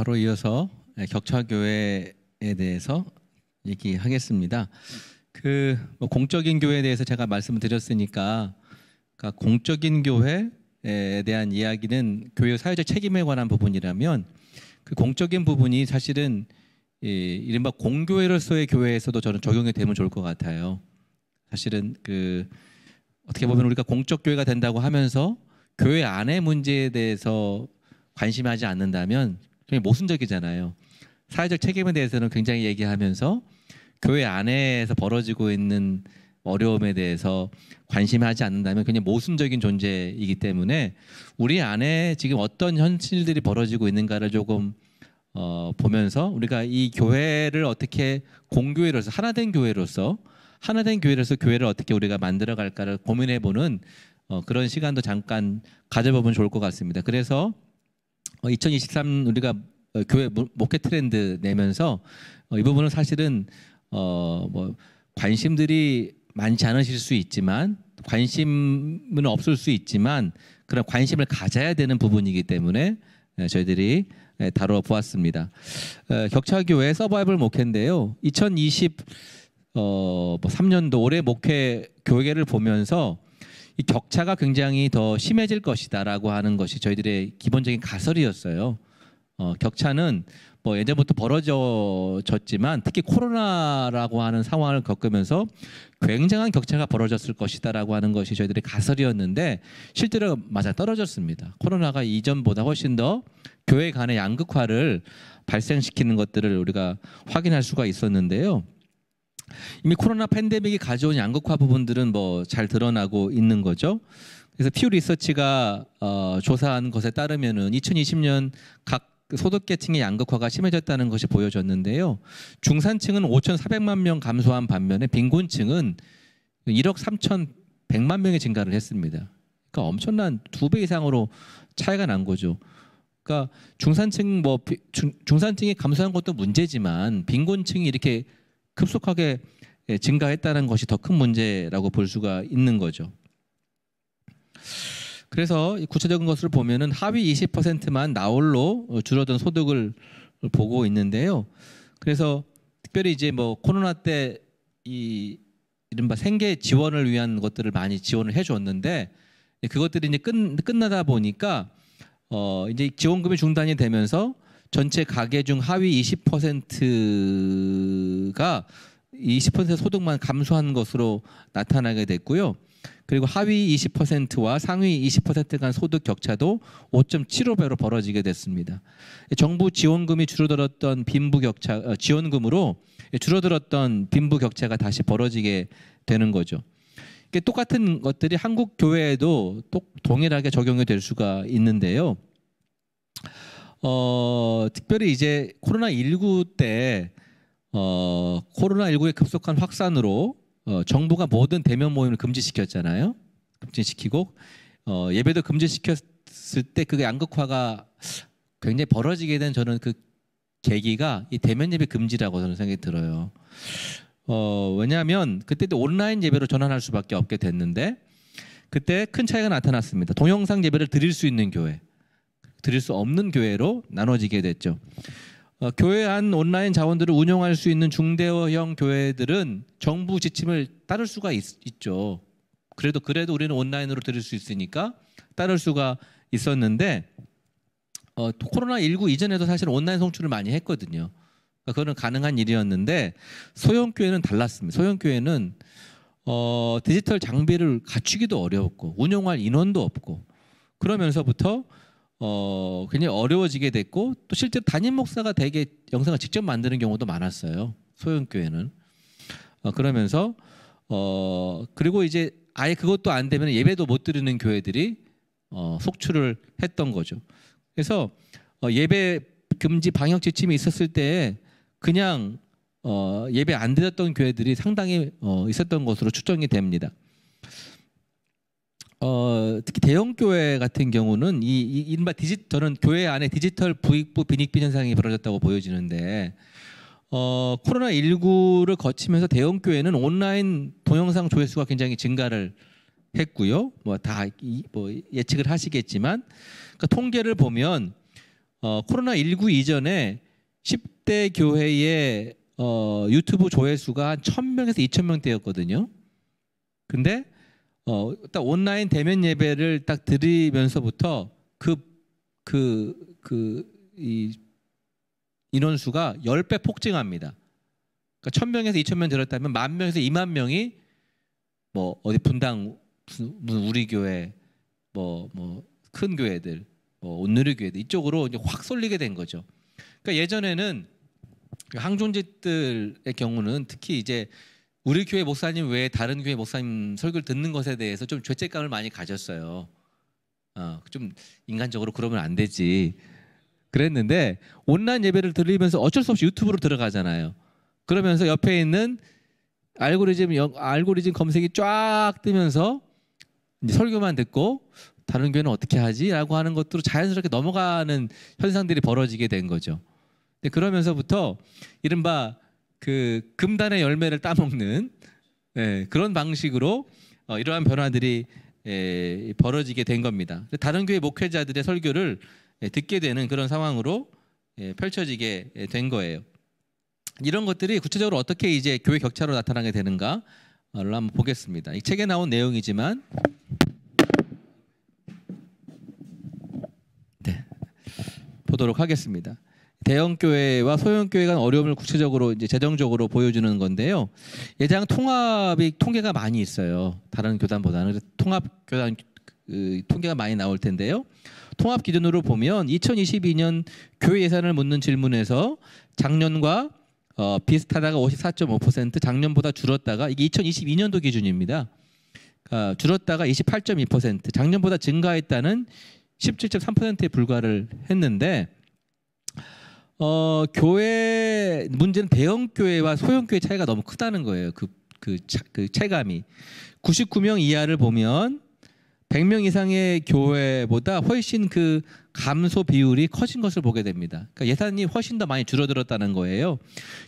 바로 이어서 격차교회에 대해서 얘기하겠습니다. 뭐 공적인 교회에 대해서 제가 말씀을 드렸으니까, 그러니까 공적인 교회에 대한 이야기는 교회 사회적 책임에 관한 부분이라면, 그 공적인 부분이 사실은 이른바 공교회로서의 교회에서도 저는 적용이 되면 좋을 것 같아요. 사실은 어떻게 보면 우리가 공적 교회가 된다고 하면서 교회 안의 문제에 대해서 관심하지 않는다면 굉장히 모순적이잖아요. 사회적 책임에 대해서는 굉장히 얘기하면서 교회 안에서 벌어지고 있는 어려움에 대해서 관심하지 않는다면 굉장히 모순적인 존재이기 때문에 우리 안에 지금 어떤 현실들이 벌어지고 있는가를 조금 보면서 우리가 이 교회를 어떻게 공교회로서 하나된 교회로서 교회를 어떻게 우리가 만들어 갈까를 고민해보는 그런 시간도 잠깐 가져보면 좋을 것 같습니다. 그래서 2023 우리가 교회 목회 트렌드 내면서 이 부분은 사실은 뭐 관심들이 많지 않으실 수 있지만, 관심은 없을 수 있지만 그런 관심을 가져야 되는 부분이기 때문에 저희들이 다뤄보았습니다. 격차교회 서바이벌 목회인데요. 2023년도 올해 목회 교회를 보면서 이 격차가 굉장히 더 심해질 것이다라고 하는 것이 저희들의 기본적인 가설이었어요. 격차는 뭐 예전부터 벌어졌지만 특히 코로나라고 하는 상황을 겪으면서 굉장한 격차가 벌어졌을 것이다라고 하는 것이 저희들의 가설이었는데 실제로 맞아 떨어졌습니다. 코로나가 이전보다 훨씬 더 교회 간의 양극화를 발생시키는 것들을 우리가 확인할 수가 있었는데요. 이미 코로나 팬데믹이 가져온 양극화 부분들은 뭐 잘 드러나고 있는 거죠. 그래서 퓨 리서치가 조사한 것에 따르면은 2020년 각 소득계층의 양극화가 심해졌다는 것이 보여졌는데요. 중산층은 5,400만 명 감소한 반면에 빈곤층은 1억 3,100만 명이 증가를 했습니다. 그러니까 엄청난 2배 이상으로 차이가 난 거죠. 그러니까 중산층이 감소한 것도 문제지만 빈곤층이 이렇게 급속하게 증가했다는 것이 더 큰 문제라고 볼 수가 있는 거죠. 그래서 구체적인 것을 보면은 하위 20%만 나홀로 줄어든 소득을 보고 있는데요. 그래서 특별히 이제 뭐 코로나 때 이 이른바 생계 지원을 위한 것들을 많이 지원을 해줬는데 그것들이 이제 끝나다 보니까 이제 지원금이 중단이 되면서 전체 가계 중 하위 20%가 20% 소득만 감소한 것으로 나타나게 됐고요. 그리고 하위 20%와 상위 20% 간 소득 격차도 5.75배로 벌어지게 됐습니다. 정부 지원금이 줄어들었던 지원금으로 줄어들었던 빈부 격차가 다시 벌어지게 되는 거죠. 똑같은 것들이 한국 교회에도 동일하게 적용이 될 수가 있는데요. 특별히 이제 코로나19 때 코로나19의 급속한 확산으로 정부가 모든 대면 모임을 금지시켰잖아요. 금지시키고 예배도 금지시켰을 때 그 양극화가 굉장히 벌어지게 된 저는 그 계기가 이 대면 예배 금지라고 저는 생각이 들어요. 왜냐하면 그때도 온라인 예배로 전환할 수밖에 없게 됐는데 그때 큰 차이가 나타났습니다. 동영상 예배를 드릴 수 있는 교회, 드릴 수 없는 교회로 나눠지게 됐죠. 교회 안 온라인 자원들을 운영할 수 있는 중대형 교회들은 정부 지침을 따를 수가 있죠. 그래도 우리는 온라인으로 드릴 수 있으니까 따를 수가 있었는데 코로나19 이전에도 사실 온라인 송출을 많이 했거든요. 그러니까 그거는 가능한 일이었는데 소형 교회는 달랐습니다. 소형 교회는 디지털 장비를 갖추기도 어려웠고 운영할 인원도 없고 그러면서부터 굉장히 어려워지게 됐고 또 실제로 담임 목사가 되게 영상을 직접 만드는 경우도 많았어요. 소형 교회는. 그러면서 그리고 이제 아예 그것도 안 되면 예배도 못 드리는 교회들이 속출을 했던 거죠. 그래서 예배 금지 방역 지침이 있었을 때 그냥 예배 안 드렸던 교회들이 상당히 있었던 것으로 추정이 됩니다. 특히 대형 교회 같은 경우는 이른바 저는 교회 안에 디지털 부익부 빈익빈 현상이 벌어졌다고 보여지는데 코로나19를 거치면서 대형 교회는 온라인 동영상 조회수가 굉장히 증가를 했고요. 뭐 예측을 하시겠지만 그러니까 통계를 보면 코로나19 이전에 10대 교회의 유튜브 조회수가 한 1,000명에서 2,000명대였거든요. 근데 딱 온라인 대면 예배를 딱 드리면서부터 이 인원수가 10배 폭증합니다. 그러니까 1,000명에서 2,000명 들었다면 10,000명에서 20,000명이 뭐 어디 분당 무슨 우리 교회 뭐 큰 교회들 온누리 교회들 이쪽으로 이제 확 쏠리게 된 거죠. 그러니까 예전에는 항존직들의 경우는 특히 이제 우리 교회 목사님 외에 다른 교회 목사님 설교를 듣는 것에 대해서 좀 죄책감을 많이 가졌어요. 좀 인간적으로 그러면 안 되지. 그랬는데 온라인 예배를 들으면서 어쩔 수 없이 유튜브로 들어가잖아요. 그러면서 옆에 있는 알고리즘 검색이 쫙 뜨면서 이제 설교만 듣고 다른 교회는 어떻게 하지?라고 하는 것으로 자연스럽게 넘어가는 현상들이 벌어지게 된 거죠. 그러면서부터 이른바 그 금단의 열매를 따먹는 그런 방식으로 이러한 변화들이 벌어지게 된 겁니다. 다른 교회 목회자들의 설교를 듣게 되는 그런 상황으로 펼쳐지게 된 거예요. 이런 것들이 구체적으로 어떻게 이제 교회 격차로 나타나게 되는가를 한번 보겠습니다. 이 책에 나온 내용이지만 보도록 하겠습니다. 대형 교회와 소형 교회 간 어려움을 구체적으로 이제 재정적으로 보여주는 건데요. 예장 통합이 통계가 많이 있어요. 다른 교단보다는 통합 교단 통계가 많이 나올 텐데요. 통합 기준으로 보면 2022년 교회 예산을 묻는 질문에서 작년과 비슷하다가 54.5%, 작년보다 줄었다가 이게 2022년도 기준입니다. 줄었다가 28.2%, 작년보다 증가했다는 17.3%에 불과를 했는데 교회 문제는 대형 교회와 소형 교회 차이가 너무 크다는 거예요. 그 체감이 99명 이하를 보면 100명 이상의 교회보다 훨씬 그 감소 비율이 커진 것을 보게 됩니다. 그러니까 예산이 훨씬 더 많이 줄어들었다는 거예요.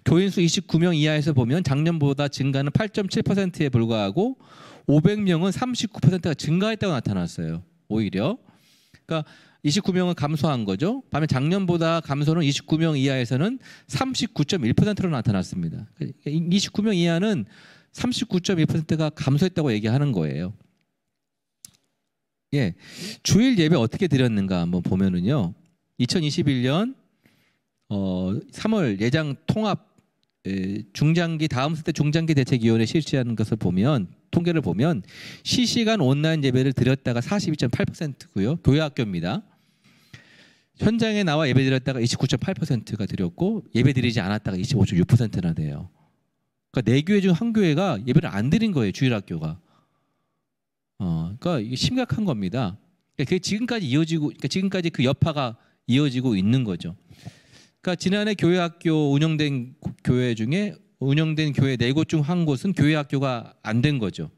교인 수 29명 이하에서 보면 작년보다 증가는 8.7%에 불과하고 500명은 39%가 증가했다고 나타났어요. 오히려. 그러니까 29명은 감소한 거죠. 반면 작년보다 감소는 29명 이하에서는 39.1%로 나타났습니다. 29명 이하는 39.1%가 감소했다고 얘기하는 거예요. 주일 예배 어떻게 드렸는가 한번 보면은요. 2021년 3월 예장 통합 중장기 다음 세대 중장기 대책위원회 실시하는 것을 보면 통계를 보면 실시간 온라인 예배를 드렸다가 42.8%고요. 교회 학교입니다. 현장에 나와 예배 드렸다가 29.8%가 드렸고 예배 드리지 않았다가 25.6%나 돼요. 그러니까 4교회 중 한 교회가 예배를 안 드린 거예요. 주일 학교가. 그러니까 이게 심각한 겁니다. 그게 지금까지 이어지고, 그러니까 지금까지 그 여파가 이어지고 있는 거죠. 그러니까 지난해 교회 학교 운영된 교회 중에 운영된 교회 4곳 중 한 곳은 교회 학교가 안 된 거죠.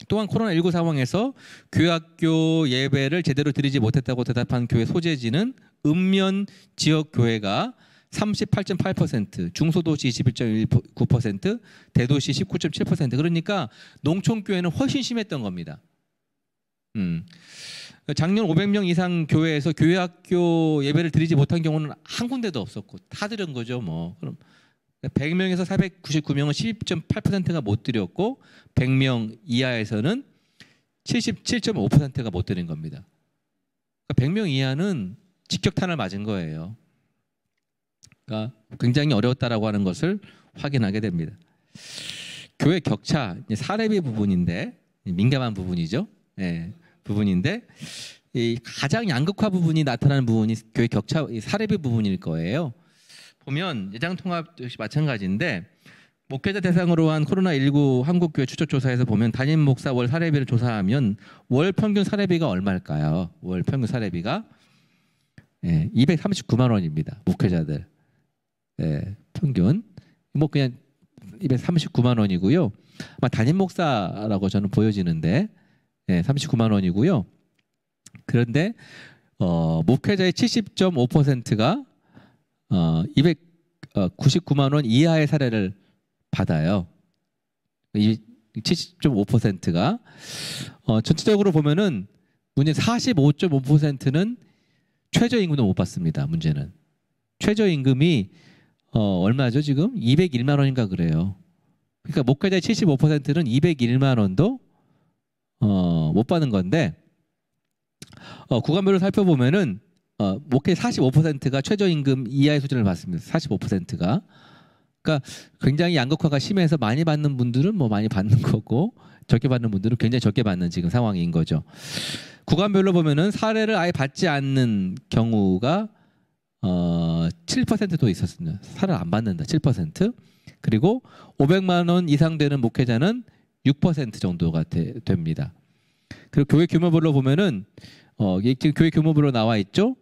또한 코로나19 상황에서 교회 학교 예배를 제대로 드리지 못했다고 대답한 교회 소재지는 읍면 지역 교회가 38.8%, 중소도시 21.9%, 대도시 19.7%. 그러니까 농촌 교회는 훨씬 심했던 겁니다. 작년 500명 이상 교회에서 교회 학교 예배를 드리지 못한 경우는 한 군데도 없었고 다 드린 거죠, 뭐. 그럼 100명에서 499명은 12.8%가 못 드렸고 100명 이하에서는 77.5%가 못 드린 겁니다. 그러니까 100명 이하는 직격탄을 맞은 거예요. 그러니까 굉장히 어려웠다라고 하는 것을 확인하게 됩니다. 교회 격차, 사례비 부분인데 민감한 부분이죠. 부분인데 이 가장 양극화 부분이 나타나는 부분이 교회 격차 사례비 부분일 거예요. 보면 예장 통합 역시 마찬가지인데 목회자 대상으로 한 코로나19 한국교회 추적조사에서 보면 담임 목사 월 사례비를 조사하면 월 평균 사례비가 얼마일까요? 월 평균 사례비가 239만 원입니다. 목회자들 평균 뭐 그냥 239만 원이고요. 아마 담임 목사라고 저는 보여지는데 39만 원이고요. 그런데 목회자의 70.5%가 299만 원 이하의 사례를 받아요. 이 70.5%가 전체적으로 보면은 문제 45.5%는 최저임금도 못 받습니다. 문제는 최저임금이 얼마죠 지금? 201만 원인가 그래요. 그러니까 목회자의 75%는 201만 원도 못 받는 건데 구간별로 살펴보면은 목회 45%가 최저임금 이하의 수준을 받습니다. 45%가. 그러니까 굉장히 양극화가 심해서 많이 받는 분들은 뭐 많이 받는 거고 적게 받는 분들은 굉장히 적게 받는 지금 상황인 거죠. 구간별로 보면은 사례를 아예 받지 않는 경우가 7%도 있었습니다. 사례를 안 받는다. 7%. 그리고 500만 원 이상 되는 목회자는 6% 정도가 됩니다. 그리고 교회 규모별로 보면은 이게 교회 규모별로 나와 있죠.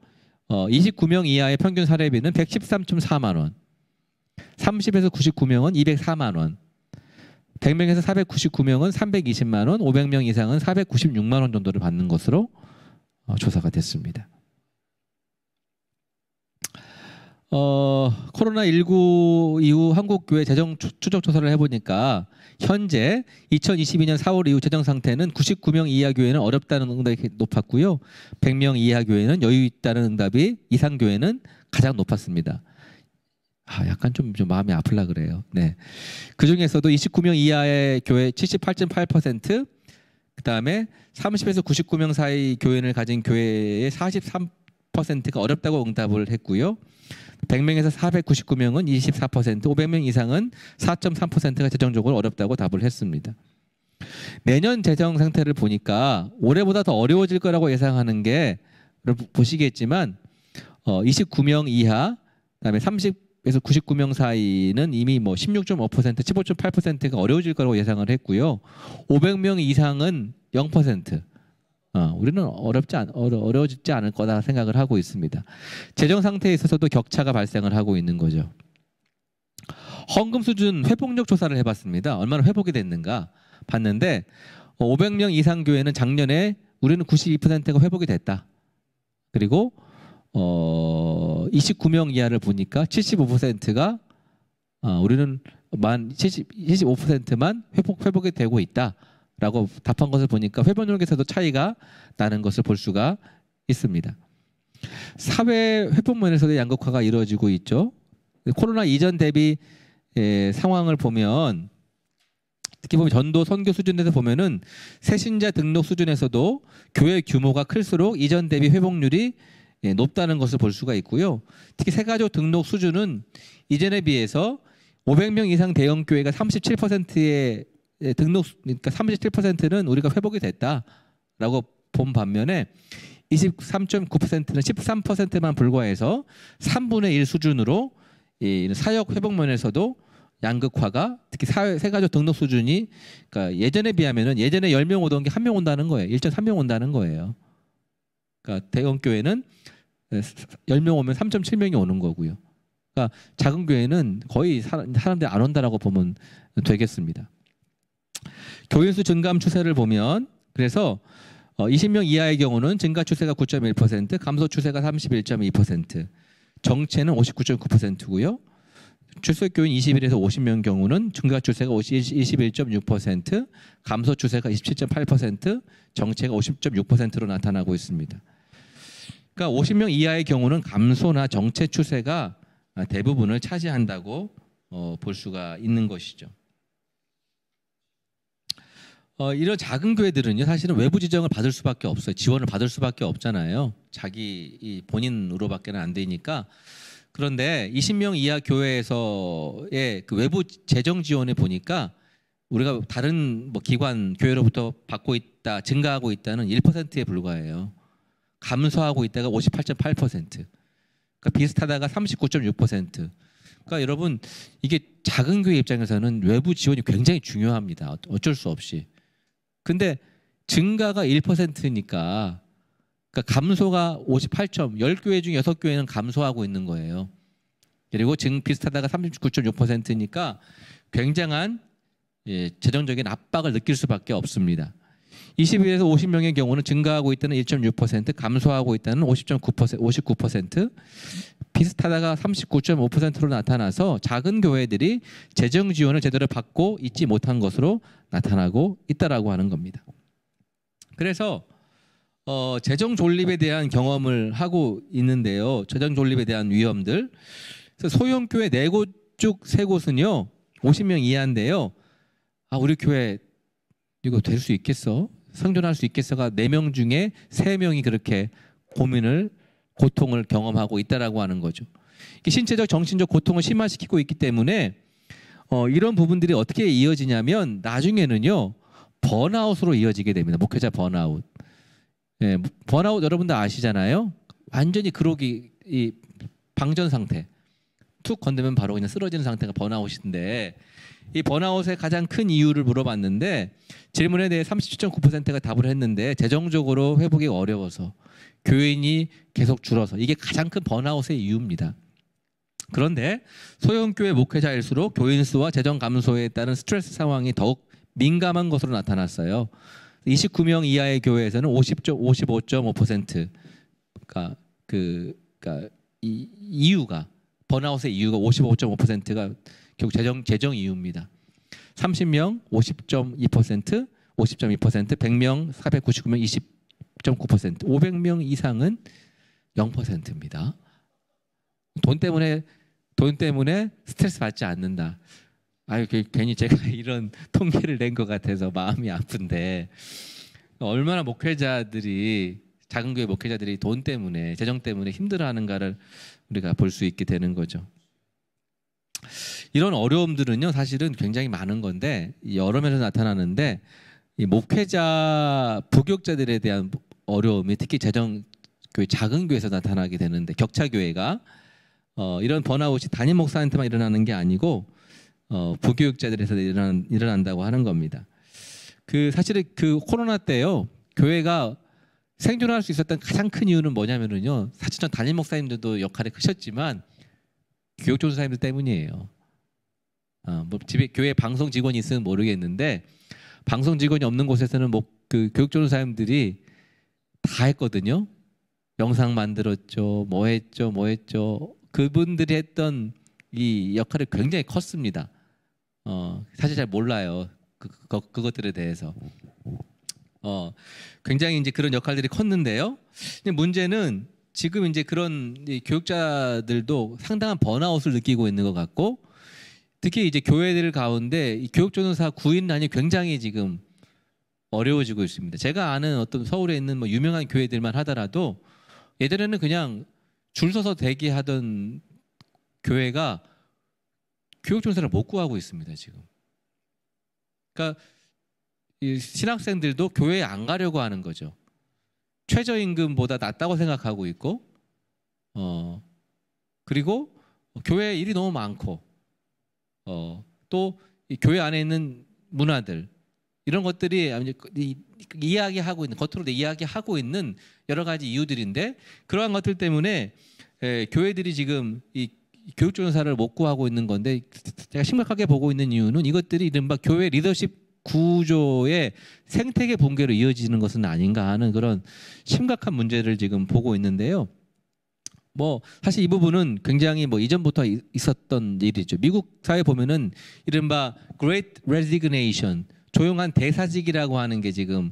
29명 이하의 평균 사례비는 113.4만 원. 30에서 99명은 204만 원. 100명에서 499명은 320만 원, 500명 이상은 496만 원 정도를 받는 것으로 조사가 됐습니다. 코로나19 이후 한국교회 재정 추적 조사를 해보니까 현재 2022년 4월 이후 재정 상태는 99명 이하 교회는 어렵다는 응답이 높았고요. 100명 이하 교회는 여유 있다는 응답이 이상 교회는 가장 높았습니다. 약간 좀 마음이 아플라 그래요. 네. 그 중에서도 29명 이하의 교회 78.8%, 그 다음에 30에서 99명 사이 교인을 가진 교회의 43%가 어렵다고 응답을 했고요. 100명에서 499명은 24%, 500명 이상은 4.3%가 재정적으로 어렵다고 답을 했습니다. 내년 재정 상태를 보니까 올해보다 더 어려워질 거라고 예상하는 게 보시겠지만 29명 이하, 그다음에 30에서 99명 사이는 이미 뭐 16.5%, 15.8%가 어려워질 거라고 예상을 했고요. 500명 이상은 0%. 우리는 어려워지지 않을 거다 생각을 하고 있습니다. 재정 상태에 있어서도 격차가 발생을 하고 있는 거죠. 헌금 수준 회복력 조사를 해봤습니다. 얼마나 회복이 됐는가 봤는데 500명 이상 교회는 작년에 우리는 92%가 회복이 됐다. 그리고 29명 이하를 보니까 75%가 우리는 75%만 회복이 되고 있다. 라고 답한 것을 보니까 회복력에서도 차이가 나는 것을 볼 수가 있습니다. 사회 회복면에서도 양극화가 이루어지고 있죠. 코로나 이전 대비 상황을 보면 특히 보면 전도 선교 수준에서 보면은 새신자 등록 수준에서도 교회 규모가 클수록 이전 대비 회복률이 높다는 것을 볼 수가 있고요. 특히 새가족 등록 수준은 이전에 비해서 500명 이상 대형 교회가 37%의 등록, 그러니까 37%는 우리가 회복이 됐다라고 본 반면에 23.9%는 13%만 불과해서 3분의 1 수준으로 이 사역 회복 면에서도 양극화가 특히 새가족 등록 수준이 그러니까 예전에 비하면은 예전에 10명 오던 게 1명 온다는 거예요. 1.3명 온다는 거예요. 그러니까 대형 교회는 10명 오면 3.7명이 오는 거고요. 그러니까 작은 교회는 거의 사람들이 안 온다라고 보면 되겠습니다. 교인 수 증감 추세를 보면 그래서 20명 이하의 경우는 증가 추세가 9.1%, 감소 추세가 31.2%, 정체는 59.9%고요. 출석교인 21에서 50명 경우는 증가 추세가 21.6%, 감소 추세가 27.8%, 정체가 50.6%로 나타나고 있습니다. 그러니까 50명 이하의 경우는 감소나 정체 추세가 대부분을 차지한다고 볼 수가 있는 것이죠. 이런 작은 교회들은요 사실은 외부 지정을 받을 수밖에 없어요. 지원을 받을 수밖에 없잖아요. 자기 본인으로밖에는 안 되니까. 그런데 20명 이하 교회에서의 그 외부 재정 지원에 보니까 우리가 다른 뭐 기관 교회로부터 받고 있다, 증가하고 있다는 1%에 불과해요. 감소하고 있다가 58.8%. 그러니까 비슷하다가 39.6%. 그러니까 여러분 이게 작은 교회 입장에서는 외부 지원이 굉장히 중요합니다. 어쩔 수 없이. 근데 증가가 1%니까 그러니까 감소가 58점, 10교회 중 6교회는 감소하고 있는 거예요. 그리고 비슷하다가 39.6%니까 굉장한 재정적인 압박을 느낄 수밖에 없습니다. 20에서 50명의 경우는 증가하고 있다는 1.6%, 감소하고 있다는 59%, 비슷하다가 39.5%로 나타나서 작은 교회들이 재정 지원을 제대로 받고 있지 못한 것으로 나타나고 있다라고 하는 겁니다. 그래서 재정 존립에 대한 경험을 하고 있는데요. 재정 존립에 대한 위험들. 그래서 소형교회 4곳 중 3곳은요 50명 이하인데요. 아, 우리 교회 이거 될 수 있겠어? 생존할 수 있겠어가 4명 중에 3명이 그렇게 고통을 경험하고 있다라고 하는 거죠. 신체적, 정신적 고통을 심화시키고 있기 때문에 이런 부분들이 어떻게 이어지냐면 나중에는요 번아웃으로 이어지게 됩니다. 목회자 번아웃. 예, 번아웃 여러분들 아시잖아요. 완전히 이 방전 상태. 툭 건드면 바로 그냥 쓰러지는 상태가 번아웃인데 이 번아웃의 가장 큰 이유를 물어봤는데 질문에 대해 37.9%가 답을 했는데 재정적으로 회복이 어려워서 교인이 계속 줄어서 이게 가장 큰 번아웃의 이유입니다. 그런데 소형교회 목회자일수록 교인 수와 재정 감소에 따른 스트레스 상황이 더욱 민감한 것으로 나타났어요. 29명 이하의 교회에서는 55.5%가 이 이유가 번아웃의 이유가 55.5%가 결국 재정 이유입니다. 30명 50.2%, 50.2%, 100명 499명 20.9%, 500명 이상은 0%입니다. 돈 때문에 스트레스 받지 않는다. 아유, 괜히 제가 이런 통계를 낸 것 같아서 마음이 아픈데 얼마나 작은 교회 목회자들이 돈 때문에, 재정 때문에 힘들어하는가를 우리가 볼 수 있게 되는 거죠. 이런 어려움들은요 사실은 굉장히 많은 건데 여러 면에서 나타나는데 이 목회자 부교육자들에 대한 어려움이 특히 작은 교회에서 나타나게 되는데 격차 교회가 이런 번아웃이 담임 목사한테만 일어나는 게 아니고 부교육자들에서 일어난다고 하는 겁니다. 사실은 코로나 때요 교회가 생존할 수 있었던 가장 큰 이유는 뭐냐면은요 사실 전 담임 목사님들도 역할이 크셨지만 교육전도사님들 때문이에요. 뭐 집에 교회 방송 직원이 있으면 모르겠는데 방송 직원이 없는 곳에서는 교육전도사님들이 다 했거든요. 영상 만들었죠, 뭐 했죠. 그분들이 했던 이 역할이 굉장히 컸습니다. 사실 잘 몰라요. 그것들에 대해서. 굉장히 이제 그런 역할들이 컸는데요. 근데 문제는 지금 이제 그런 교육자들도 상당한 번아웃을 느끼고 있는 것 같고, 특히 이제 교회들 가운데 이 교육전도사 구인난이 굉장히 지금 어려워지고 있습니다. 제가 아는 어떤 서울에 있는 뭐 유명한 교회들만 하더라도 예전에는 그냥 줄 서서 대기하던 교회가 교육전도사를 못 구하고 있습니다. 지금. 그러니까 이 신학생들도 교회에 안 가려고 하는 거죠. 최저임금보다 낫다고 생각하고 있고, 그리고 교회 일이 너무 많고, 또 이 교회 안에 있는 문화들 이런 것들이 이야기하고 있는 겉으로 이야기하고 있는 여러 가지 이유들인데 그러한 것들 때문에 교회들이 지금 이 교육전도사를 못 구하고 있는 건데 제가 심각하게 보고 있는 이유는 이것들이 이른바 교회 리더십 구조의 생태계 붕괴로 이어지는 것은 아닌가 하는 그런 심각한 문제를 지금 보고 있는데요. 뭐 사실 이 부분은 굉장히 뭐 이전부터 있었던 일이죠. 미국 사회 보면은 이른바 Great Resignation, 조용한 대사직이라고 하는 게 지금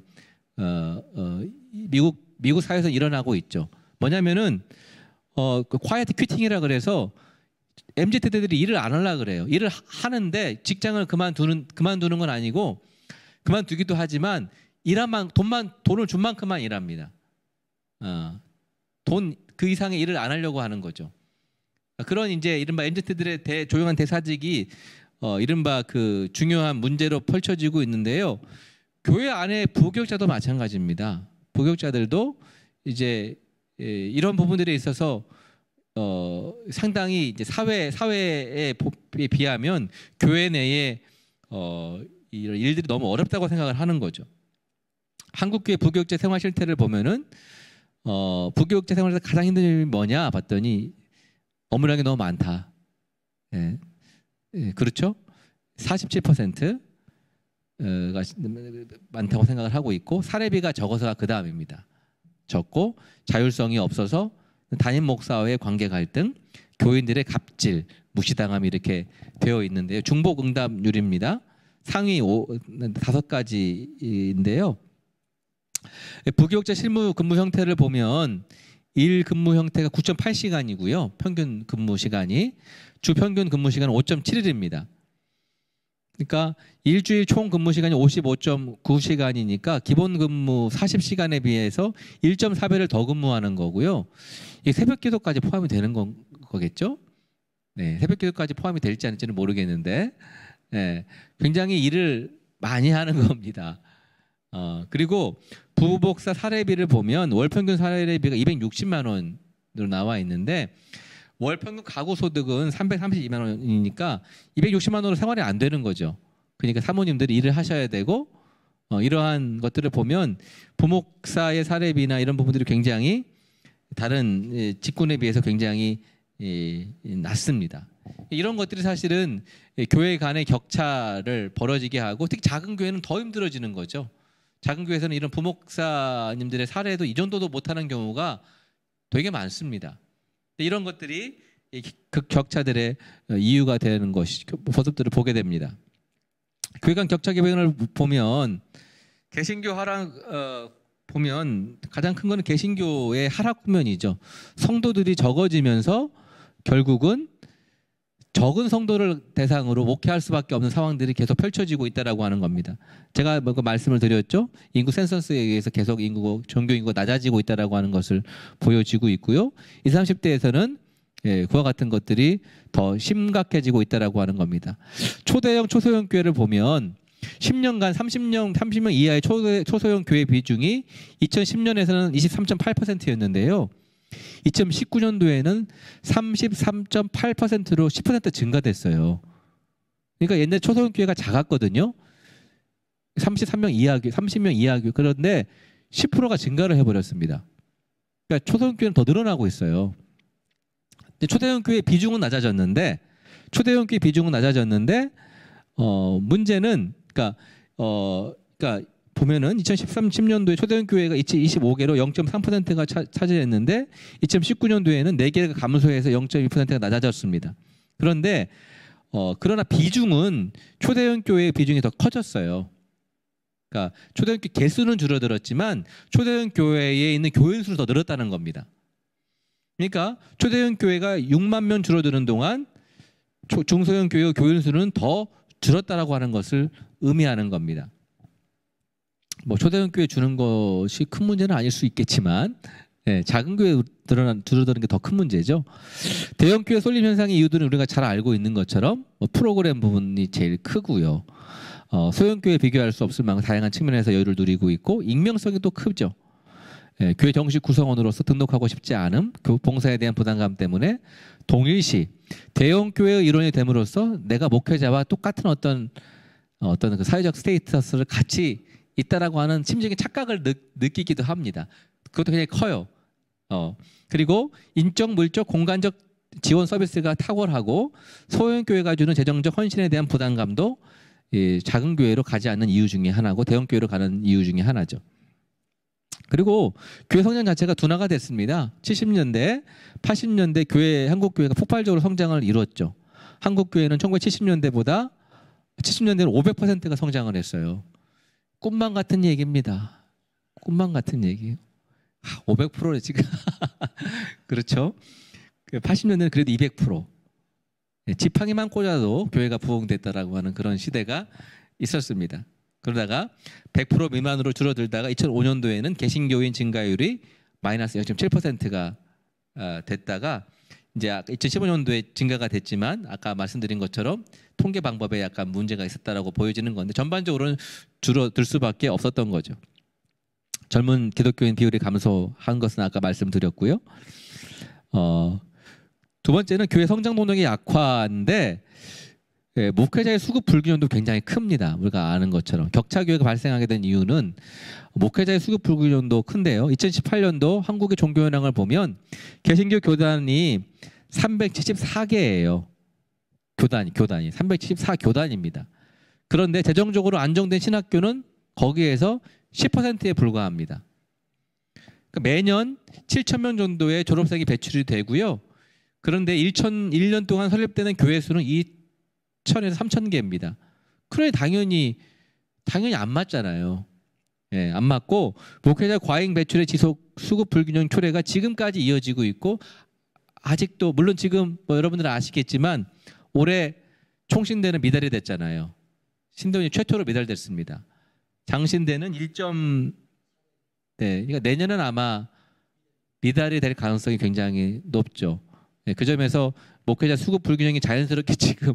미국 사회에서 일어나고 있죠. 뭐냐면은 quiet quitting이라 그래서 MZ들이 일을 안 하려 그래요. 일을 하는데 직장을 그만두는 건 아니고 그만두기도 하지만 돈을 준 만큼만 일합니다. 돈 그 이상의 일을 안 하려고 하는 거죠. 그런 이제 이른바 MZ들의 조용한 대사직이 이른바 그 중요한 문제로 펼쳐지고 있는데요. 교회 안에 부교육자도 마찬가지입니다. 부교육자들도 이제 이런 부분들에 있어서 상당히 이제 사회에 비하면 교회 내에 이런 일들이 너무 어렵다고 생각을 하는 거죠. 한국교회 부교육자 생활 실태를 보면은 부교육자 생활에서 가장 힘든 일이 뭐냐 봤더니 업무량이 너무 많다. 예, 그렇죠? 47%가 많다고 생각을 하고 있고 사례비가 적어서가 그 다음입니다. 적고 자율성이 없어서 담임 목사와의 관계 갈등, 교인들의 갑질, 무시당함이 이렇게 되어 있는데요. 중복 응답률입니다. 상위 5가지인데요. 부교육자 실무 근무 형태를 보면 일 근무 형태가 9.8시간이고요. 평균 근무 시간이 주 평균 근무 시간은 5.7일입니다. 그러니까 일주일 총 근무 시간이 55.9시간이니까 기본 근무 40시간에 비해서 1.4배를 더 근무하는 거고요. 이게 새벽 기도까지 포함이 되는 거겠죠? 네, 새벽 기도까지 포함이 될지 아닐지는 모르겠는데, 네, 굉장히 일을 많이 하는 겁니다. 그리고 부복사 사례비를 보면 월 평균 사례비가 260만 원으로 나와 있는데, 월 평균 가구 소득은 332만 원이니까 260만 원으로 생활이 안 되는 거죠. 그러니까 사모님들이 일을 하셔야 되고, 이러한 것들을 보면 부목사의 사례비나 이런 부분들이 굉장히 다른 직군에 비해서 굉장히 낮습니다. 이런 것들이 사실은 교회 간의 격차를 벌어지게 하고, 특히 작은 교회는 더 힘들어지는 거죠. 작은 교회에서는 이런 부목사님들의 사례도 이 정도도 못하는 경우가 되게 많습니다. 이런 것들이 그 격차들의 이유가 되는 것이 모습들을 보게 됩니다. 교회 간 격차 개변을 보면 개신교 하락 보면 가장 큰 거는 개신교의 하락 국면이죠. 성도들이 적어지면서 결국은 적은 성도를 대상으로 목회할 수밖에 없는 상황들이 계속 펼쳐지고 있다라고 하는 겁니다. 제가 그 말씀을 드렸죠. 인구 센서스에 의해서 계속 종교 인구가 낮아지고 있다라고 하는 것을 보여지고 있고요. 20, 30대에서는 그와 같은 것들이 더 심각해지고 있다라고 하는 겁니다. 초대형, 초소형 교회를 보면 10년간 30명 이하의 초소형 교회 비중이 2010년에서는 23.8%였는데요. 2019년도에는 33.8%로 10% 증가됐어요. 그러니까 옛날 초소형 교회가 작았거든요. 33명 이하 교회, 30명 이하 교회. 그런데 10%가 증가를 해버렸습니다. 그러니까 초소형 교회는 더 늘어나고 있어요. 초대형 교회 비중은 낮아졌는데, 문제는 그러니까 보면은 2013-10년도에 초대형 교회가 25개로 0.3%가 차지했는데 2019년도에는 4개가 감소해서 0.2%가 낮아졌습니다. 그런데 그러나 비중은 초대형 교회의 비중이 더 커졌어요. 그러니까 초대형 교회 개수는 줄어들었지만 초대형 교회에 있는 교인 수는 더 늘었다는 겁니다. 그러니까 초대형 교회가 6만 명 줄어드는 동안 중소형 교회 교인 수는 더 줄었다라고 하는 것을 의미하는 겁니다. 뭐 초대형 교회 주는 것이 큰 문제는 아닐 수 있겠지만, 작은 교회 줄어드는 게 더 큰 문제죠. 대형 교회 쏠림 현상의 이유들은 우리가 잘 알고 있는 것처럼 프로그램 부분이 제일 크고요. 소형 교회 비교할 수 없을 만큼 다양한 측면에서 여유를 누리고 있고, 익명성이 또 크죠. 교회 정식 구성원으로서 등록하고 싶지 않음, 봉사에 대한 부담감 때문에 동일시 대형 교회의 일원이 됨으로써 내가 목회자와 똑같은 어떤 그 사회적 스테이터스를 같이 있다라고 하는 심적인 착각을 느끼기도 합니다. 그것도 굉장히 커요. 그리고 인적, 물적, 공간적 지원 서비스가 탁월하고 소형 교회가 주는 재정적 헌신에 대한 부담감도 작은 교회로 가지 않는 이유 중에 하나고 대형 교회로 가는 이유 중에 하나죠. 그리고 교회 성장 자체가 둔화가 됐습니다. 70년대, 80년대 한국 교회가 폭발적으로 성장을 이뤘죠. 한국 교회는 1970년대보다 70년대는 500%가 성장을 했어요. 꿈만 같은 얘기입니다. 꿈만 같은 얘기. 500%를 지금 그렇죠. 80년대는 그래도 200%. 지팡이만 꽂아도 교회가 부흥됐다라고 하는 그런 시대가 있었습니다. 그러다가 100% 미만으로 줄어들다가 2005년도에는 개신교인 증가율이 마이너스 0.7%가 됐다가 이제 2015년도에 증가가 됐지만 아까 말씀드린 것처럼 통계 방법에 약간 문제가 있었다라고 보여지는 건데 전반적으로는 줄어들 수밖에 없었던 거죠. 젊은 기독교인 비율이 감소한 것은 아까 말씀드렸고요. 두 번째는 교회 성장 동력이 약화인데 목회자의 수급 불균형도 굉장히 큽니다. 우리가 아는 것처럼 격차 교회가 발생하게 된 이유는 목회자의 수급 불균형도 큰데요. 2018년도 한국의 종교 현황을 보면 개신교 교단이 374개예요. 교단이 374교단입니다. 그런데 재정적으로 안정된 신학교는 거기에서 10%에 불과합니다. 그러니까 매년 7,000명 정도의 졸업생이 배출이 되고요. 그런데 1년 동안 설립되는 교회 수는 2,000에서 3,000개입니다. 그래 당연히 안 맞잖아요. 예, 안 맞고 목회자 과잉 배출의 지속 수급 불균형 초래가 지금까지 이어지고 있고 아직도 물론 지금 뭐 여러분들은 아시겠지만 올해 총신대는 미달이 됐잖아요. 신도시 최초로 미달됐습니다. 장신대는 1점 네, 그러니까 내년은 아마 미달이 될 가능성이 굉장히 높죠. 네, 그 점에서 목회자 수급 불균형이 자연스럽게 지금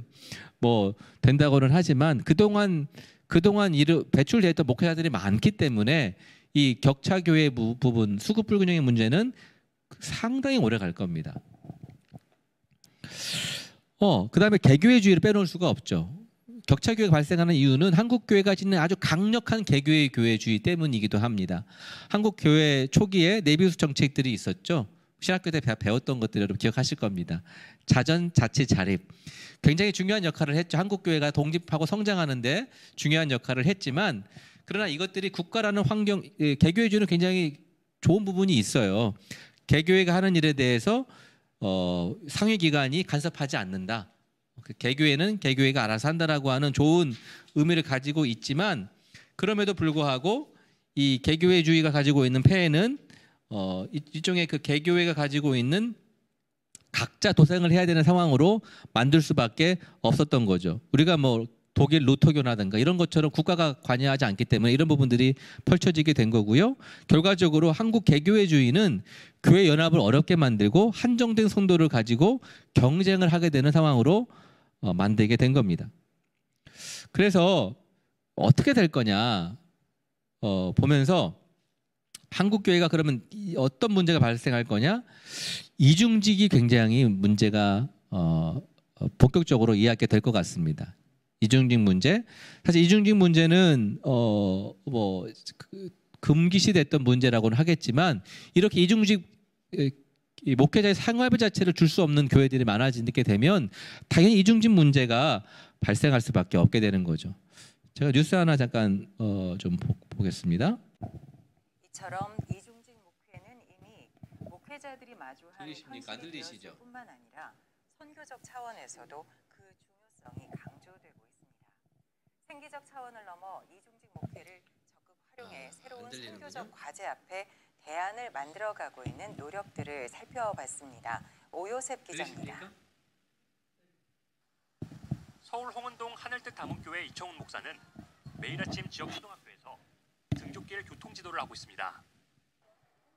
뭐 된다고는 하지만 그동안 배출됐던 목회자들이 많기 때문에 이 격차 교회 부분 수급 불균형의 문제는 상당히 오래 갈 겁니다. 그다음에 개교회주의를 빼놓을 수가 없죠. 격차 교회가 발생하는 이유는 한국 교회가 짓는 아주 강력한 개교회 교회주의 때문이기도 합니다. 한국 교회 초기에 내비우스 정책들이 있었죠. 신학교 때 배웠던 것들 여러분 기억하실 겁니다. 자전, 자치, 자립. 굉장히 중요한 역할을 했죠. 한국 교회가 독립하고 성장하는데 중요한 역할을 했지만 그러나 이것들이 국가라는 환경, 개교회주의는 굉장히 좋은 부분이 있어요. 개교회가 하는 일에 대해서 상위기관이 간섭하지 않는다. 개교회는 개교회가 알아서 한다라고 하는 좋은 의미를 가지고 있지만 그럼에도 불구하고 이 개교회주의가 가지고 있는 폐해는 일종의 그 개교회가 가지고 있는 각자 도생을 해야 되는 상황으로 만들 수밖에 없었던 거죠. 우리가 뭐 독일 루터교라든가 이런 것처럼 국가가 관여하지 않기 때문에 이런 부분들이 펼쳐지게 된 거고요. 결과적으로 한국 개교회주의는 교회 연합을 어렵게 만들고 한정된 성도를 가지고 경쟁을 하게 되는 상황으로 만들게 된 겁니다. 그래서 어떻게 될 거냐 보면서 한국 교회가 그러면 어떤 문제가 발생할 거냐? 이중직이 굉장히 문제가 본격적으로 이해하게 될 것 같습니다. 이중직 문제. 사실 이중직 문제는 금기시 됐던 문제라고는 하겠지만 이렇게 이중직 목회자의 생활비 자체를 줄 수 없는 교회들이 많아지게 되면 당연히 이중직 문제가 발생할 수밖에 없게 되는 거죠. 제가 뉴스 하나 잠깐 좀 보겠습니다. 이처럼 이중직 목회는 이미 목회자들이 마주하는 현실이 되었을 뿐만 아니라 선교적 차원에서도 그 중요성이 강조되고 있습니다. 생기적 차원을 넘어 이중직 목회를 적극 활용해 새로운 선교적 과제 앞에 대안을 만들어가고 있는 노력들을 살펴봤습니다. 오요셉 기자입니다. 서울 홍은동 하늘뜻 담음교회 이청훈 목사는 매일 아침 지역 초등학교에서 등굣길 교통지도를 하고 있습니다.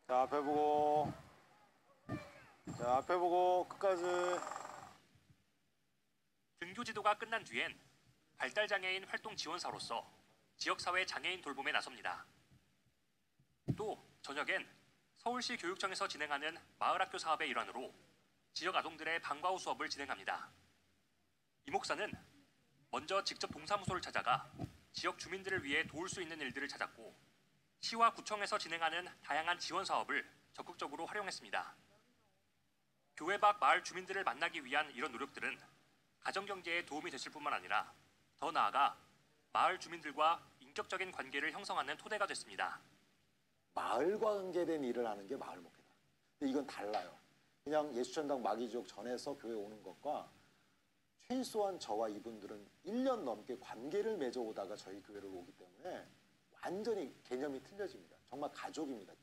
자, 앞에 보고. 자, 앞에 보고 끝까지. 등교지도가 끝난 뒤엔 발달장애인 활동 지원사로서 지역사회 장애인 돌봄에 나섭니다. 또 저녁엔 서울시 교육청에서 진행하는 마을학교 사업의 일환으로 지역 아동들의 방과 후 수업을 진행합니다. 이 목사는 먼저 직접 동사무소를 찾아가 지역 주민들을 위해 도울 수 있는 일들을 찾았고 시와 구청에서 진행하는 다양한 지원 사업을 적극적으로 활용했습니다. 교회 밖 마을 주민들을 만나기 위한 이런 노력들은 가정경제에 도움이 됐을 뿐만 아니라 더 나아가 마을 주민들과 인격적인 관계를 형성하는 토대가 됐습니다. 마을과 관계된 일을 하는 게 마을 목회다. 근데 이건 달라요. 그냥 예수전당 마기지옥 전에서 교회 오는 것과 최소한 저와 이분들은 1년 넘게 관계를 맺어오다가 저희 교회를 오기 때문에 완전히 개념이 틀려집니다. 정말 가족입니다.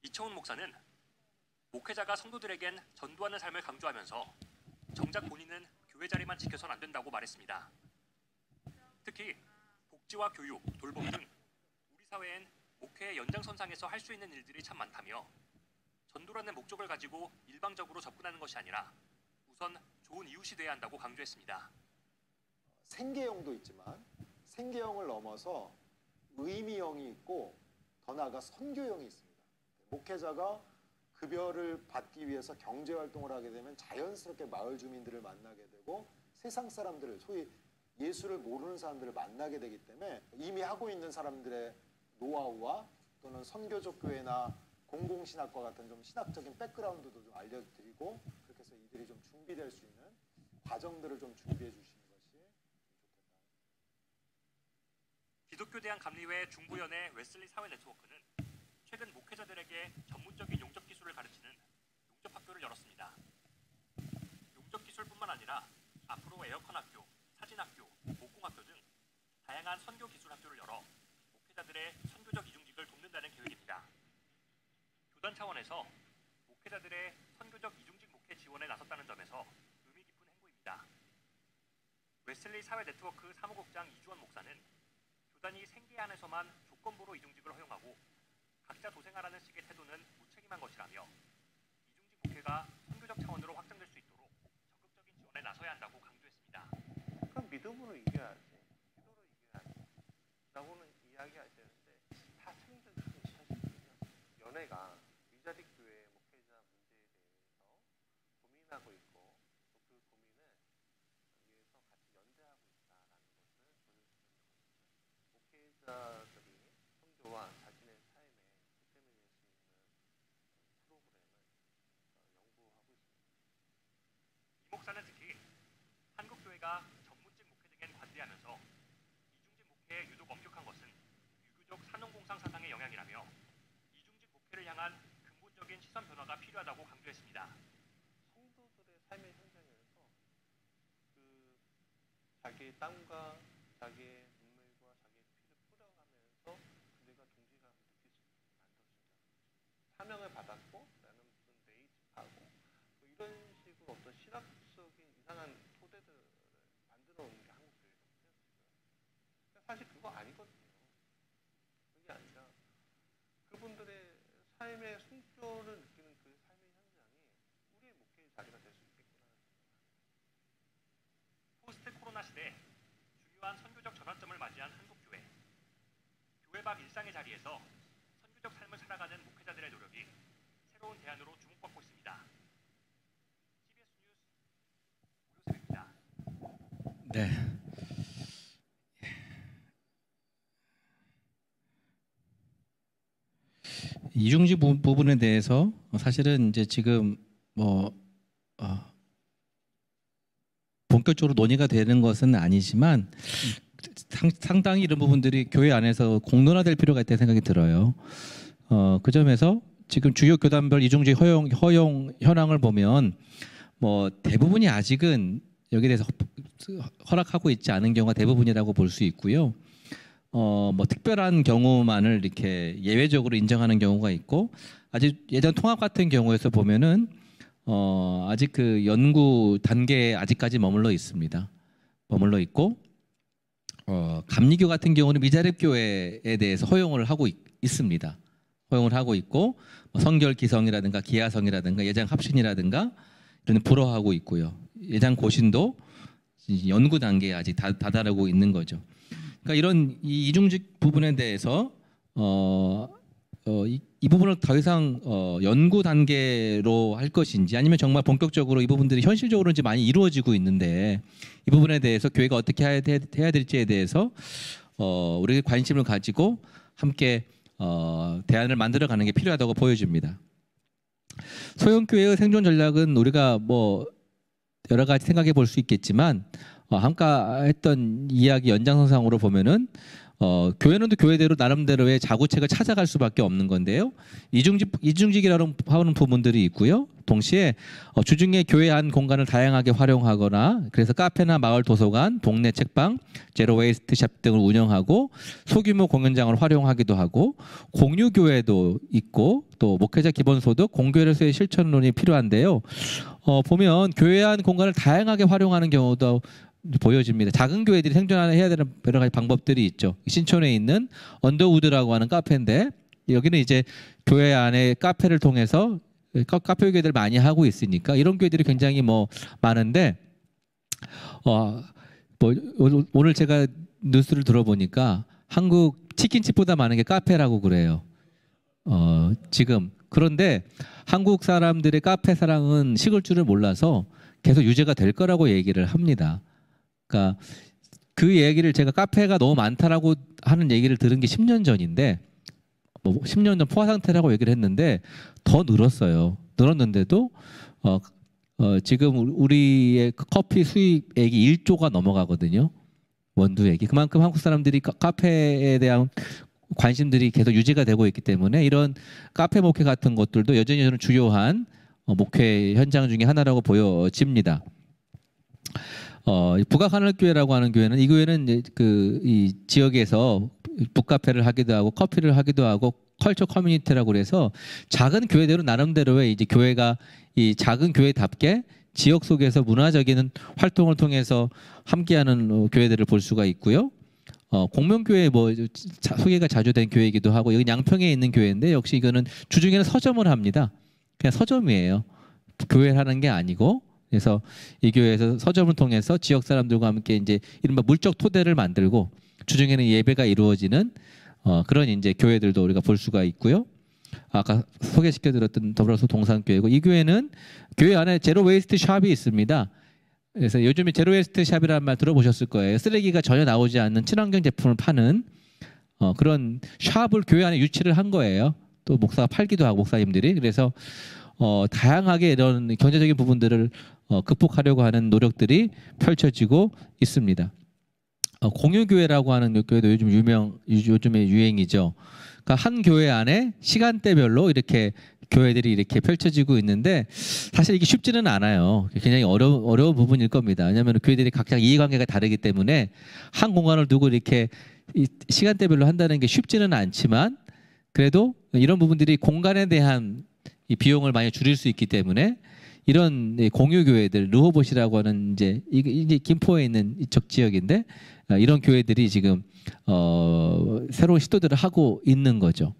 이청훈 목사는 목회자가 성도들에겐 전도하는 삶을 강조하면서 정작 본인은 교회 자리만 지켜서는 안 된다고 말했습니다. 특히 복지와 교육, 돌봄 등 우리 사회엔 목회의 연장선상에서 할 수 있는 일들이 참 많다며 전도라는 목적을 가지고 일방적으로 접근하는 것이 아니라 우선 좋은 이웃이 돼야 한다고 강조했습니다. 생계형도 있지만 생계형을 넘어서 의미형이 있고 더 나아가 선교형이 있습니다. 목회자가 급여를 받기 위해서 경제활동을 하게 되면 자연스럽게 마을 주민들을 만나게 되고 세상 사람들을 소위 예수를 모르는 사람들을 만나게 되기 때문에 이미 하고 있는 사람들의 노하우와 또는 선교적 교회나 공공신학과 같은 좀 신학적인 백그라운드도 좀 알려드리고 그렇게 해서 이들이 좀 준비될 수 있는 과정들을 좀 준비해 주시는 것이 좋겠다. 기독교대학 감리회 중부연의 웨슬리 사회 네트워크는 최근 목회자들에게 전문적인 용접 기술을 가르치는 용접학교를 열었습니다. 용접 기술뿐만 아니라 앞으로 에어컨 학교, 사진 학교, 목공학교 등 다양한 선교 기술 학교를 열어 목회자들의 목회자들의 선교적 이중직을 돕는다는 계획입니다. 교단 차원에서 목회자들의 선교적 이중직 목회 지원에 나섰다는 점에서 의미 깊은 행보입니다. 웨슬리 사회 네트워크 사무국장 이주원 목사는 교단이 생계 안에서만 조건부로 이중직을 허용하고 각자 도생하라는 식의 태도는 무책임한 것이라며 이중직 목회가 선교적 차원으로 확장될 수 있도록 적극적인 지원에 나서야 한다고 강조했습니다. 그럼 믿음으로 이겨야지, 기도로 이겨야지 라고는 이야기하시는데 다 창조적인 사실이거든요. 연회가 위자립 교회 목회자 문제에 대해서 고민하고 있고 또 그 고민을 위해서 같이 연대하고 있다라는 것을 보여주는 것이죠. 목회자들이 선교와 자신의 삶에 보탬이 될 수 있는 프로그램을 연구하고 있습니다. 이 목사는 특히 한국 교회가 전문직 목회 등엔 관대하면서 이중직 목회에 유독 엄격한 것은 유교적 산업공상 사상의 영향이라며 이중직 목회를 향한 근본적인 시선 변화가 필요하다고 강조했습니다. 성도들의 삶의 현장에서 그 자기의 땀과 자기의 눈물과 자기의 피를 뿌려가면서 그들과 동질감을 느낄 수 있게 만들어준다. 사명을 받았고 나는 무슨 네이집하고 뭐 이런 식으로 어떤 실학적인 이상한 토대들을 만들어 놓는 게 한국 교회거든요. 사실 그거 아니거든요. 그게 아니라 그분들의 삶의 순조를 느끼는 그 삶의 현장이 우리의 목회의 자리가 될 수 있겠구나. 포스트 코로나 시대 중요한 선교적 전환점을 맞이한 한국 교회. 교회 밖 일상의 자리에서 선교적 삶을 살아가는 목회자들의 노력이 새로운 대안으로 주목받고 있습니다. CBS 뉴스 오효섭입니다. 네. 이중직 부분에 대해서 사실은 이제 지금 뭐 본격적으로 논의가 되는 것은 아니지만 상당히 이런 부분들이 교회 안에서 공론화될 필요가 있다는 생각이 들어요. 그 점에서 지금 주요 교단별 이중직 허용 현황을 보면 뭐 대부분이 아직은 여기에 대해서 허락하고 있지 않은 경우가 대부분이라고 볼 수 있고요. 뭐 특별한 경우만을 이렇게 예외적으로 인정하는 경우가 있고, 아직 예전 통합 같은 경우에서 보면은 아직 그 연구 단계에 아직까지 머물러 있습니다. 머물러 있고, 감리교 같은 경우는 미자립 교회에 대해서 허용을 하고 있습니다. 허용을 하고 있고, 성결 기성이라든가 기하성이라든가 예장 합신이라든가 이런 불허하고 있고요. 예장 고신도 연구 단계에 아직 다다르고 있는 거죠. 그러니까 이런 이중직 부분에 대해서 이 부분을 더 이상 연구 단계로 할 것인지, 아니면 정말 본격적으로 이 부분들이 현실적으로 이제 많이 이루어지고 있는데 이 부분에 대해서 교회가 어떻게 해야 될지에 대해서 우리가 관심을 가지고 함께 대안을 만들어가는 게 필요하다고 보여집니다. 소형교회의 생존 전략은 우리가 뭐 여러 가지 생각해 볼 수 있겠지만, 아까 했던 이야기 연장선상으로 보면은 교회는 또 교회대로 나름대로의 자구책을 찾아갈 수밖에 없는 건데요. 이중직이라는 하는 부분들이 있고요. 동시에 주중에 교회 안 공간을 다양하게 활용하거나, 그래서 카페나 마을 도서관, 동네 책방, 제로 웨이스트 샵 등을 운영하고 소규모 공연장을 활용하기도 하고, 공유 교회도 있고, 또 목회자 기본소득, 공교회로서의 실천론이 필요한데요. 보면 교회 안 공간을 다양하게 활용하는 경우도 보여집니다. 작은 교회들이 생존해야 되는 여러 가지 방법들이 있죠. 신촌에 있는 언더우드라고 하는 카페인데, 여기는 이제 교회 안에 카페를 통해서 카페 교회들 많이 하고 있으니까 이런 교회들이 굉장히 뭐 많은데, 뭐 오늘 제가 뉴스를 들어보니까 한국 치킨집보다 많은 게 카페라고 그래요. 지금. 그런데 한국 사람들의 카페 사랑은 식을 줄을 몰라서 계속 유지가 될 거라고 얘기를 합니다. 그러니까 그 얘기를, 제가 카페가 너무 많다라고 하는 얘기를 들은 게 10년 전인데, 뭐 10년 전 포화 상태라고 얘기를 했는데 더 늘었어요. 늘었는데도 지금 우리의 커피 수입액이 1조가 넘어가거든요. 원두액이. 그만큼 한국 사람들이 카페에 대한 관심들이 계속 유지가 되고 있기 때문에 이런 카페 목회 같은 것들도 여전히 저는 주요한 목회 현장 중에 하나라고 보여집니다. 북악하늘교회라고 하는 교회는, 이 교회는 이 지역에서 북카페를 하기도 하고 커피를 하기도 하고 컬처 커뮤니티라고 그래서 작은 교회대로 나름대로의 이제 교회가 이 작은 교회답게 지역 속에서 문화적인 활동을 통해서 함께하는 교회들을 볼 수가 있고요. 공명교회 뭐 소개가 자주 된 교회이기도 하고 여기 양평에 있는 교회인데 역시 이거는 주중에는 서점을 합니다. 그냥 서점이에요. 교회를 하는 게 아니고 그래서 이 교회에서 서점을 통해서 지역 사람들과 함께 이제 이른바 물적 토대를 만들고 주중에는 예배가 이루어지는 그런 이제 교회들도 우리가 볼 수가 있고요. 아까 소개시켜드렸던 더불어서 동산교회고 이 교회는 교회 안에 제로 웨이스트 샵이 있습니다. 그래서 요즘에 제로 웨이스트 샵이라는 말 들어보셨을 거예요. 쓰레기가 전혀 나오지 않는 친환경 제품을 파는 그런 샵을 교회 안에 유치를 한 거예요. 또 목사가 팔기도 하고 목사님들이 그래서 다양하게 이런 경제적인 부분들을 극복하려고 하는 노력들이 펼쳐지고 있습니다. 공유교회라고 하는 교회도 요즘에 유행이죠. 그러니까 한 교회 안에 시간대별로 이렇게 교회들이 이렇게 펼쳐지고 있는데 사실 이게 쉽지는 않아요. 굉장히 어려운 부분일 겁니다. 왜냐하면 교회들이 각자 이해관계가 다르기 때문에 한 공간을 두고 이렇게 시간대별로 한다는 게 쉽지는 않지만 그래도 이런 부분들이 공간에 대한 이 비용을 많이 줄일 수 있기 때문에 이런 공유 교회들 르호봇이라고 하는 이제 김포에 있는 이쪽 지역인데 이런 교회들이 지금 새로운 시도들을 하고 있는 거죠.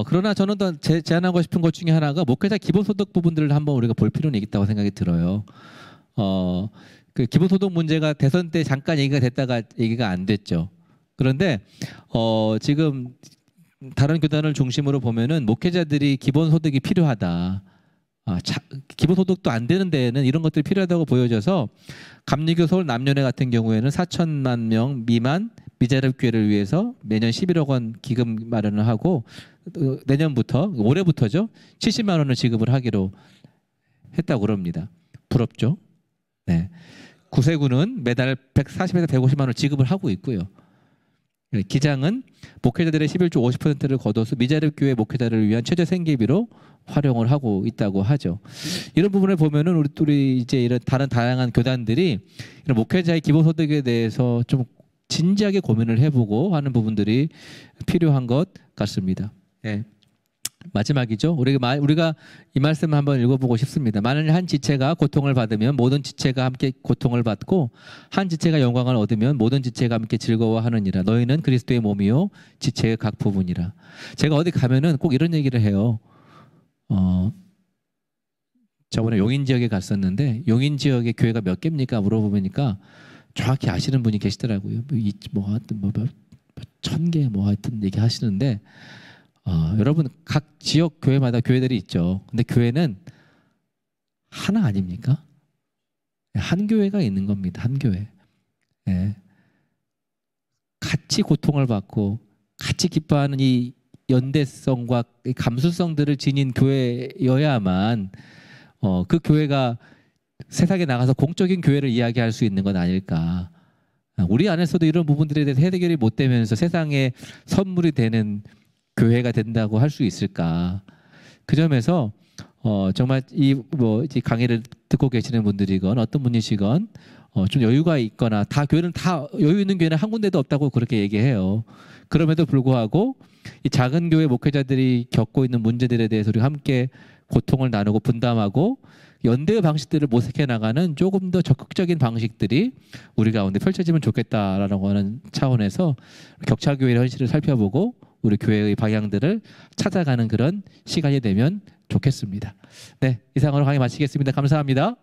그러나 저는 더 제안하고 싶은 것 중에 하나가 목회자 기본소득 부분들을 한번 우리가 볼 필요는 있다고 생각이 들어요. 그 기본소득 문제가 대선 때 잠깐 얘기가 됐다가 얘기가 안 됐죠. 그런데 지금 다른 교단을 중심으로 보면은 목회자들이 기본소득이 필요하다. 기본소득도 안 되는 데에는 이런 것들이 필요하다고 보여져서 감리교 서울 남녀회 같은 경우에는 4천만 명 미만 미자립 교회를 위해서 매년 11억 원 기금 마련을 하고 내년부터 올해부터죠 70만 원을 지급을 하기로 했다고 그럽니다. 부럽죠? 네. 구세군은 매달 140에서 150만 원을 지급을 하고 있고요. 기장은 목회자들의 11조 50%를 거둬서 미자립 교회 목회자를 위한 최저 생계비로 활용을 하고 있다고 하죠. 이런 부분을 보면은 우리 이제 이런 다른 다양한 교단들이 이런 목회자의 기본소득에 대해서 좀 진지하게 고민을 해보고 하는 부분들이 필요한 것 같습니다. 네. 마지막이죠. 우리가 이 말씀을 한번 읽어보고 싶습니다. 만일 한 지체가 고통을 받으면 모든 지체가 함께 고통을 받고 한 지체가 영광을 얻으면 모든 지체가 함께 즐거워하느니라. 너희는 그리스도의 몸이요 지체의 각 부분이라. 제가 어디 가면은 꼭 이런 얘기를 해요. 저번에 용인 지역에 갔었는데 용인 지역에 교회가 몇 개입니까? 물어보니까 정확히 아시는 분이 계시더라고요. 하여튼 1000개 하여튼 얘기하시는데 여러분 각 지역 교회마다 교회들이 있죠. 근데 교회는 하나 아닙니까? 한 교회가 있는 겁니다. 한 교회. 네. 같이 고통을 받고 같이 기뻐하는 이 연대성과 감수성들을 지닌 교회여야만 그 교회가 세상에 나가서 공적인 교회를 이야기할 수 있는 건 아닐까. 우리 안에서도 이런 부분들에 대해서 해결이 못 되면서 세상에 선물이 되는 교회가 된다고 할 수 있을까. 그 점에서 정말 이 강의를 듣고 계시는 분들이건 어떤 분이시건 좀 여유가 있거나 교회는 다 여유 있는 교회는 한 군데도 없다고 그렇게 얘기해요. 그럼에도 불구하고 이 작은 교회 목회자들이 겪고 있는 문제들에 대해서 우리가 함께 고통을 나누고 분담하고 연대의 방식들을 모색해 나가는 조금 더 적극적인 방식들이 우리 가운데 펼쳐지면 좋겠다라고 하는 차원에서 격차교회의 현실을 살펴보고 우리 교회의 방향들을 찾아가는 그런 시간이 되면 좋겠습니다. 네, 이상으로 강의 마치겠습니다. 감사합니다.